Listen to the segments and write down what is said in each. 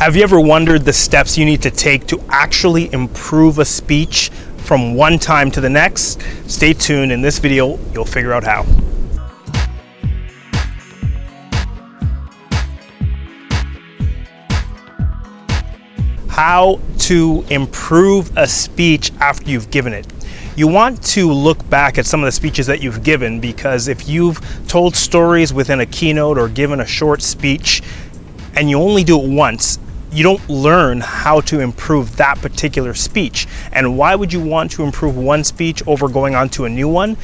Have you ever wondered the steps you need to take to actually improve a speech from one time to the next? Stay tuned. In this video, you'll figure out how. How to improve a speech after you've given it. You want to look back at some of the speeches that you've given, because if you've told stories within a keynote or given a short speech and you only do it once, you don't learn how to improve that particular speech. And why would you want to improve one speech over going on to a new one?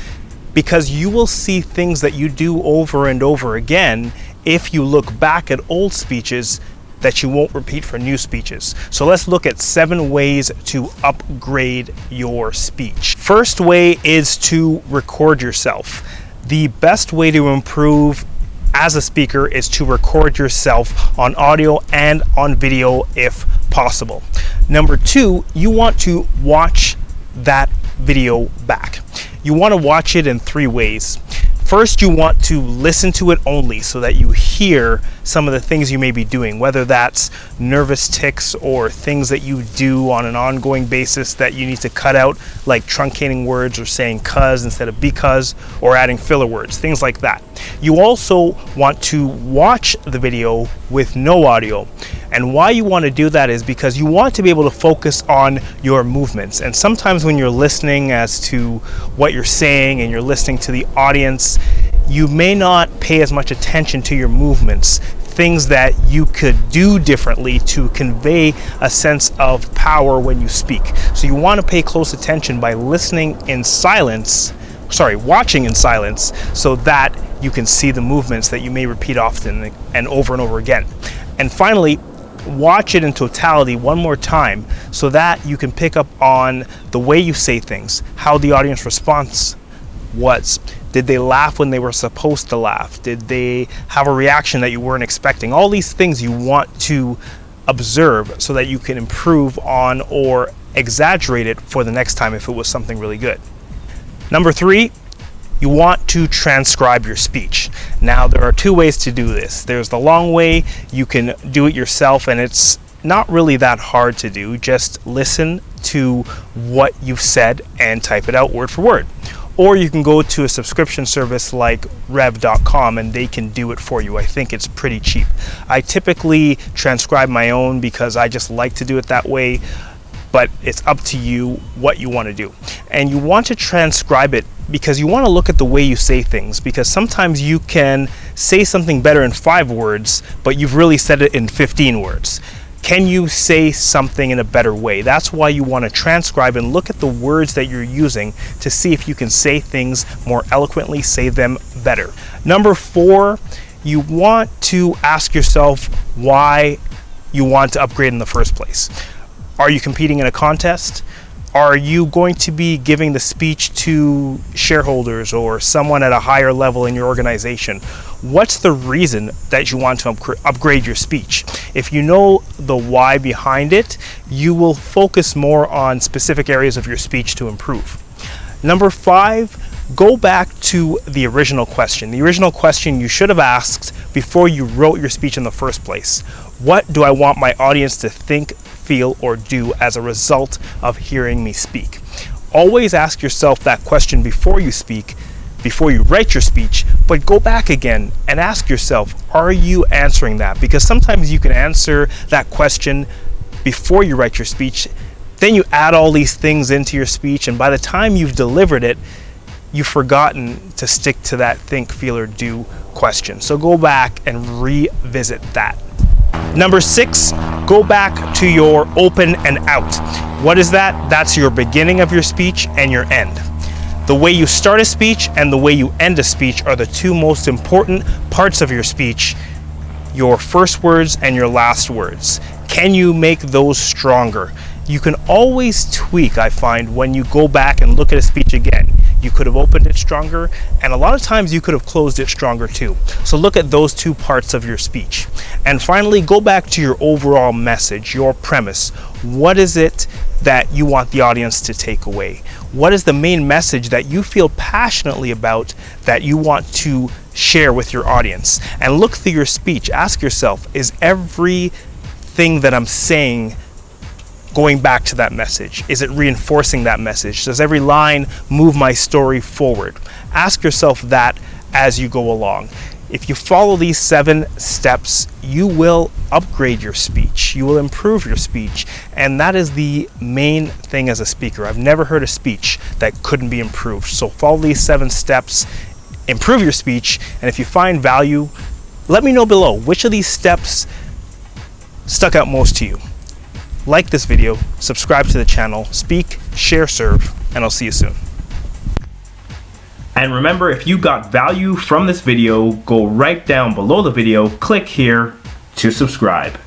Because you will see things that you do over and over again if you look back at old speeches that you won't repeat for new speeches. So let's look at 7 ways to upgrade your speech. First way is to record yourself. The best way to improve as a speaker is to record yourself on audio and on video if possible. Number 2, you want to watch that video back. You want to watch it in 3 ways. First, you want to listen to it only so that you hear some of the things you may be doing, whether that's nervous tics or things that you do on an ongoing basis that you need to cut out, like truncating words or saying cuz instead of because, or adding filler words, things like that. You also want to watch the video with no audio. And why you want to do that is because you want to be able to focus on your movements. And sometimes when you're listening as to what you're saying and you're listening to the audience, you may not pay as much attention to your movements, things that you could do differently to convey a sense of power when you speak. So you want to pay close attention by listening in silence, watching in silence, so that you can see the movements that you may repeat often and over again. And finally, watch it in totality one more time so that you can pick up on the way you say things, how the audience response was. Did they laugh when they were supposed to laugh? Did they have a reaction that you weren't expecting? All these things you want to observe so that you can improve on or exaggerate it for the next time if it was something really good. Number 3, you want to transcribe your speech. Now, there are 2 ways to do this. There's the long way. You can do it yourself, and it's not really that hard to do. Just listen to what you've said and type it out word for word. Or you can go to a subscription service like rev.com and they can do it for you. I think it's pretty cheap. I typically transcribe my own because I just like to do it that way, but it's up to you what you want to do. And you want to transcribe it because you want to look at the way you say things, because sometimes you can say something better in 5 words, but you've really said it in 15 words. Can you say something in a better way? That's why you want to transcribe and look at the words that you're using to see if you can say things more eloquently, say them better. Number 4, you want to ask yourself why you want to upgrade in the first place. Are you competing in a contest? Are you going to be giving the speech to shareholders or someone at a higher level in your organization? What's the reason that you want to upgrade your speech? If you know the why behind it, you will focus more on specific areas of your speech to improve. Number 5, go back to the original question. The original question you should have asked before you wrote your speech in the first place. What do I want my audience to think, feel, or do as a result of hearing me speak? Always ask yourself that question before you speak, before you write your speech, but go back again and ask yourself, are you answering that? Because sometimes you can answer that question before you write your speech, then you add all these things into your speech, and by the time you've delivered it, you've forgotten to stick to that think, feel, or do question. So go back and revisit that. Number 6, go back to your open and out. What is that? That's your beginning of your speech and your end. The way you start a speech and the way you end a speech are the 2 most important parts of your speech, your first words and your last words. Can you make those stronger? You can always tweak, I find, when you go back and look at a speech again. You could have opened it stronger, and a lot of times you could have closed it stronger too. So look at those 2 parts of your speech. And finally, go back to your overall message, your premise. What is it that you want the audience to take away? What is the main message that you feel passionately about that you want to share with your audience? And look through your speech. Ask yourself, is every thing that I'm saying going back to that message? Is it reinforcing that message? Does every line move my story forward? Ask yourself that as you go along. If you follow these 7 steps, you will upgrade your speech. You will improve your speech. And that is the main thing as a speaker. I've never heard a speech that couldn't be improved. So follow these 7 steps, improve your speech, and if you find value, let me know below which of these steps stuck out most to you. Like this video, subscribe to the channel, speak, share, serve, and I'll see you soon. And remember, if you got value from this video, go right down below the video, click here to subscribe.